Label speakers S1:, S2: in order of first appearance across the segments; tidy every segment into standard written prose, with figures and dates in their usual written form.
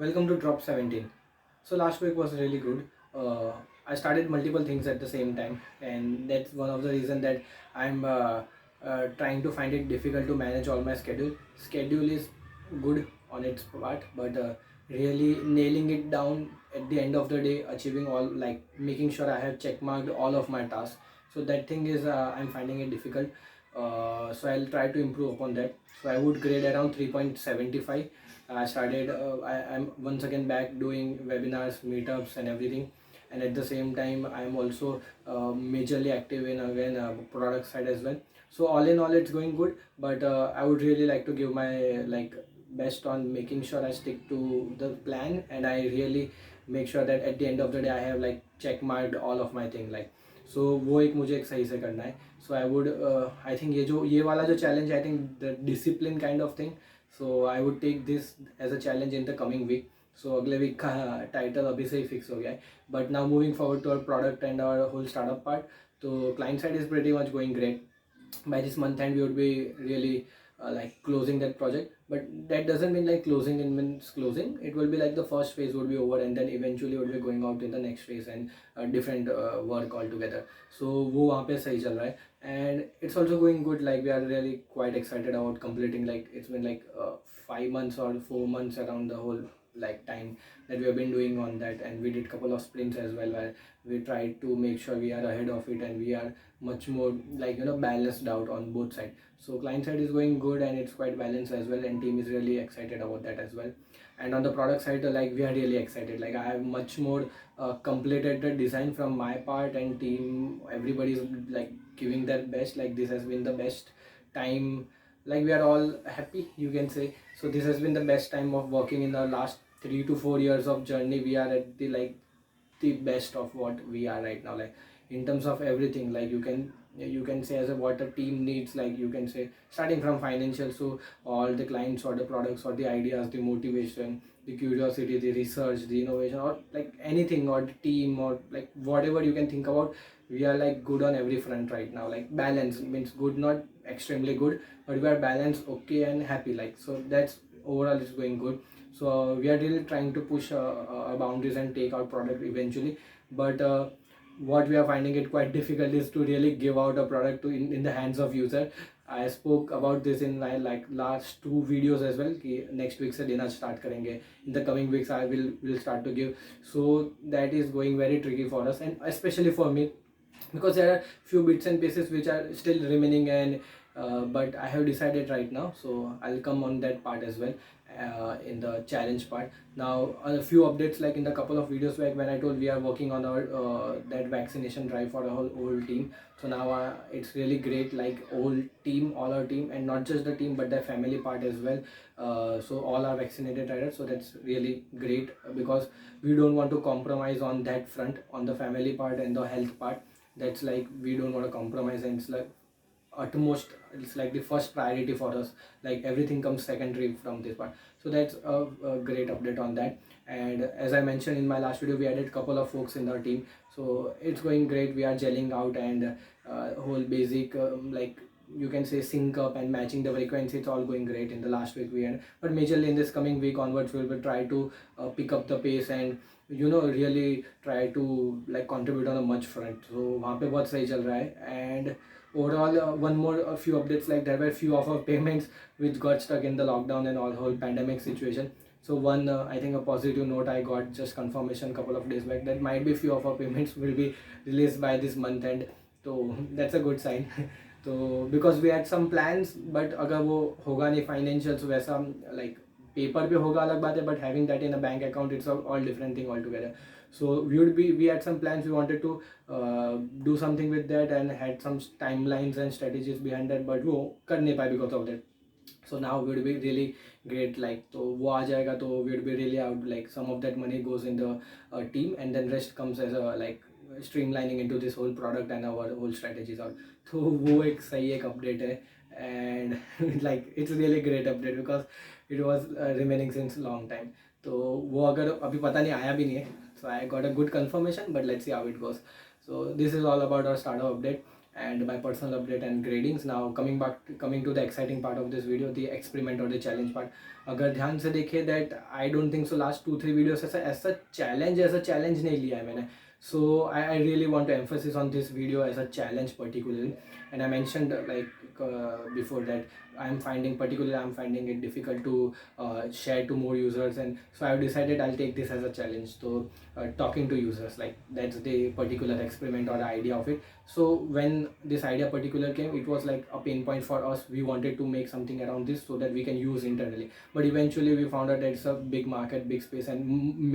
S1: Welcome to Drop 17. So last week was really good. I started multiple things at the same time, and that's one of the reason that I'm trying to find it difficult to manage all my schedule. Schedule is good on its part, but really nailing it down at the end of the day, achieving all, like making sure I have check marked all of my tasks. So that thing is I'm finding it difficult. So I'll try to improve upon that. So I would grade around 3.75. I started, I'm once again back doing webinars, meetups, and everything. And at the same time, I'm also majorly active in again product side as well. So all in all, it's going good. But I would really like to give my best on making sure I stick to the plan, and I really make sure that at the end of the day I have like check marked all of my thing like. सो वो एक मुझे एक सही से करना है. सो I would I think ये वाला जो challenge, I think the discipline kind of thing. So I would take this as a challenge in the coming week. So अगले वीक का टाइटल अभी से ही फिक्स हो गया है. But now moving forward to our product and our whole startup part. तो client side is pretty much going great. By this month end we would be really like closing that project, but that doesn't mean like closing it means closing. It will be like the first phase would be over, and then eventually would be going out in the next phase and different work altogether. So वो वहाँ पे सही चल रहा है, and it's also going good. Like we are really quite excited about completing, like it's been like 5 months or 4 months around the whole like time that we have been doing on that, and we did couple of sprints as well where we tried to make sure we are ahead of it and we are much more like balanced out on both sides. So client side is going good and it's quite balanced as well, and team is really excited about that as well. And on the product side, like we are really excited. Like I have much more completed the design from my part, and team, everybody is like giving their best. Like this has been the best time, like we are all happy, you can say. So this has been the best time of working in the last 3 to 4 years of journey. We are at the like the best of what we are right now, like in terms of everything. Like you can say as a what a team needs, like you can say starting from financial, so all the clients or the products or the ideas, the motivation, the curiosity, the research, the innovation, or like anything, or the team, or like whatever you can think about. We are like good on every front right now. Like balance means good, not extremely good, but we are balanced, okay, and happy. Like so that's overall it's going good. So we are really trying to push our boundaries and take our product eventually. But what we are finding it quite difficult is to really give out a product to in the hands of user. I spoke about this in my like last 2 videos as well कि next week से देना start करेंगे. In the coming weeks I will start to give. So that is going very tricky for us, and especially for me, because there are few bits and pieces which are still remaining, and but I have decided right now, so I'll come on that part as well in the challenge part. Now a few updates, like in the couple of videos back when I told we are working on our that vaccination drive for our whole team. So now it's really great, like all our team, and not just the team but the family part as well. So all are vaccinated riders, so that's really great, because we don't want to compromise on that front, on the family part and the health part. That's like we don't want to compromise, and it's like utmost, it's like the first priority for us. Like everything comes secondary from this part. So that's a great update on that. And as I mentioned in my last video, we added couple of folks in our team, so it's going great. We are gelling out, and whole basic like you can say sync up and matching the frequency, it's all going great in the last week we had. But majorly in this coming week onwards, we will try to pick up the pace and really try to like contribute on a much front. So वहाँ पे बहुत सही चल रहा है. And overall one more a few updates, like there were few of our payments which got stuck in the lockdown and all whole pandemic situation. So one I think a positive note, I got just confirmation couple of days back that might be few of our payments will be released by this month end. So that's a good sign. तो because we had some plans, but अगर वो होगा नहीं financials वैसा, like paper पे होगा अलग बात है, but having that in a bank account, it's all different thing altogether. So we had some plans, we wanted to do something with that and had some timelines and strategies behind that, but वो कर नहीं पाए because of that. So now we would be really great, like तो वो आ जाएगा तो we would be really out, like some of that money goes in the team, and then rest comes as a like streamlining into this whole product and our whole strategies out. तो वो एक सही एक update है, and like it's really great update because it was remaining since long time. तो वो अगर अभी पता नहीं आया भी नहीं है, so I got a good confirmation, but let's see how it goes. So this is all about our startup update. and my personal update and gradings. Now coming to the exciting part of this video, the experiment or the challenge part. अगर ध्यान से देखे that I don't think so last 2-3 videos ऐसा challenge नहीं लिया है मैंने. So I really want to emphasize on this video as a challenge particularly, and I mentioned before that I'm finding it difficult to share to more users, and so I've decided I'll take this as a challenge. So talking to users, like that's the particular experiment or the idea of it. So when this idea particular came, it was like a pain point for us. We wanted to make something around this so that we can use internally, but eventually we found out that it's a big market, big space, and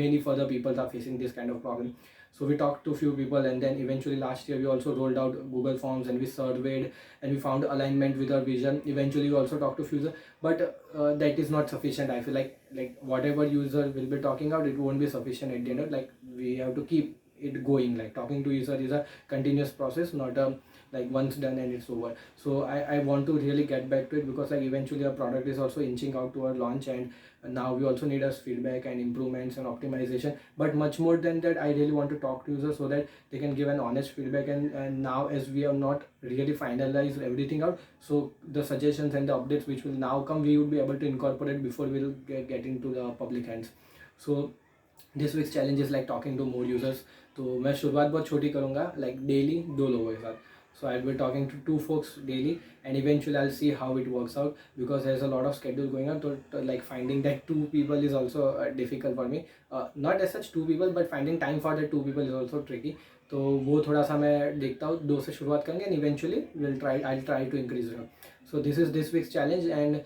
S1: many further people are facing this kind of problem. So we talked to a few people, and then eventually last year we also rolled out Google Forms, and we surveyed, and we found alignment with our vision. Eventually we also talked to few, but that is not sufficient. I feel like whatever user will be talking out, it won't be sufficient at the end. Like we have to keep it going. Like talking to user is a continuous process, not a like once done and it's over. So I want to really get back to it, because like eventually our product is also inching out to our launch, and now we also need us feedback and improvements and optimization. But much more than that, I really want to talk to users so that they can give an honest feedback, and now as we have not really finalized everything out, so the suggestions and the updates which will now come, we would be able to incorporate before we'll get into the public hands. So this week's challenge is like talking to more users. तो मैं शुरुआत बहुत छोटी करूँगा, like daily 2 लोगों के साथ. So I'll be talking to 2 folks daily, and eventually I'll see how it works out, because there's a lot of schedule going on. So like finding that 2 people is also difficult for me. Not as such 2 people, but finding time for the 2 people is also tricky. तो वो थोड़ा सा मैं देखता हूँ, 2 से शुरुआत करेंगे, and eventually I'll try to increase it. So this is this week's challenge, and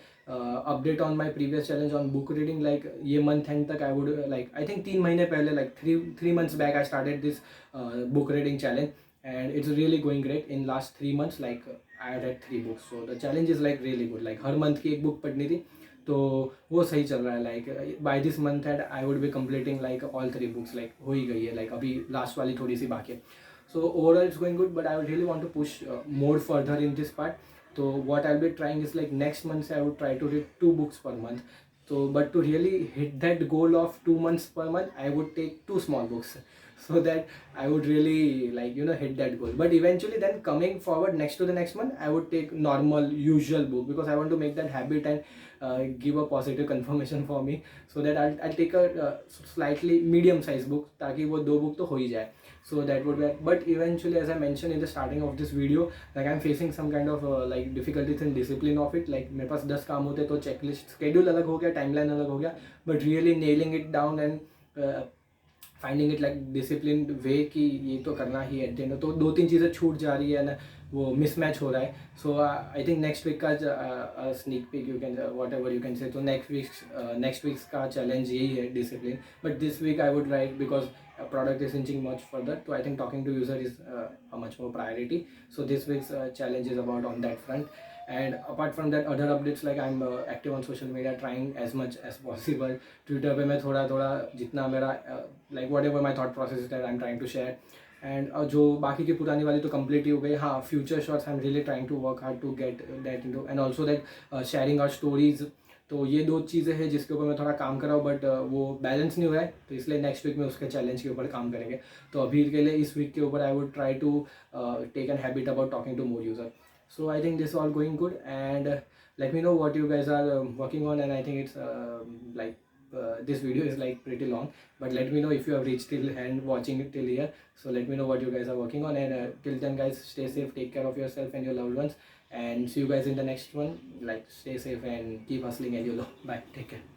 S1: update on my previous challenge on book reading. Like ये month end तक I would I think 3 महीने पहले, like 3 months back, I started this book reading challenge, and it's really going great. In last 3 months, I had read 3 books. So the challenge is like really good. Like her month की एक book पढ़नी थी, तो वो सही चल रहा है. Like by this month end I would be completing like all 3 books. Like हो ही गई है, like अभी last वाली थोड़ी सी बाकी है. So overall it's going good, but I would really want to push more further in this part. So what I'll be trying is like next month I would try to read 2 books per month. So but to really hit that goal of 2 months per month, I would take 2 small books, so that I would really hit that goal. But eventually then coming forward next to the next month, I would take normal usual book, because I want to make that habit and give a positive confirmation for me, so that I'll take a slightly medium size book, ताकि वो 2 book तो हो ही जाए. So that would be. But eventually, as I mentioned in the starting of this video, like I'm facing some kind of like difficulties in discipline of it. Like मेरे पास 10 काम होते, तो checklist schedule अलग हो गया, timeline अलग हो गया, but really nailing it down and finding it like disciplined way कि ये तो करना ही है. तो 2-3 चीज़ें छूट जा रही है ना, वो mismatch हो रहा है. So I think next week का sneak peek, you can whatever you can say. तो next week's का challenge यही है, discipline. But this week I would write, because product is inching much further, so I think talking to user is a much more priority. So this week's challenge is about on that front. And apart from that, other updates, like I'm active on social media, trying as much as possible. Twitter पे मैं थोड़ा जितना मेरा like whatever my thought process is that I'm trying to share. And जो बाकी की पुरानी वाली तो complete ही हो गई. हाँ, future shots I'm really trying to work hard to get that into, and also that sharing our stories. तो ये 2 चीज़ें हैं जिसके ऊपर मैं थोड़ा काम कर रहा हूँ, बट वो बैलेंस नहीं हुआ है, तो इसलिए नेक्स्ट वीक में उसके चैलेंज के ऊपर काम करेंगे. तो अभी के लिए इस वीक के ऊपर I would try to take an habit about talking to more user. So I think this is all going good, and let me know what you guys are working on. And I think it's this video is like pretty long, but let me know if you have reached till and watching it till here. So let me know what you guys are working on, and till then guys, stay safe, take care of yourself and your loved ones, and see you guys in the next one. Like stay safe and keep hustling and YOLO. Bye, take care.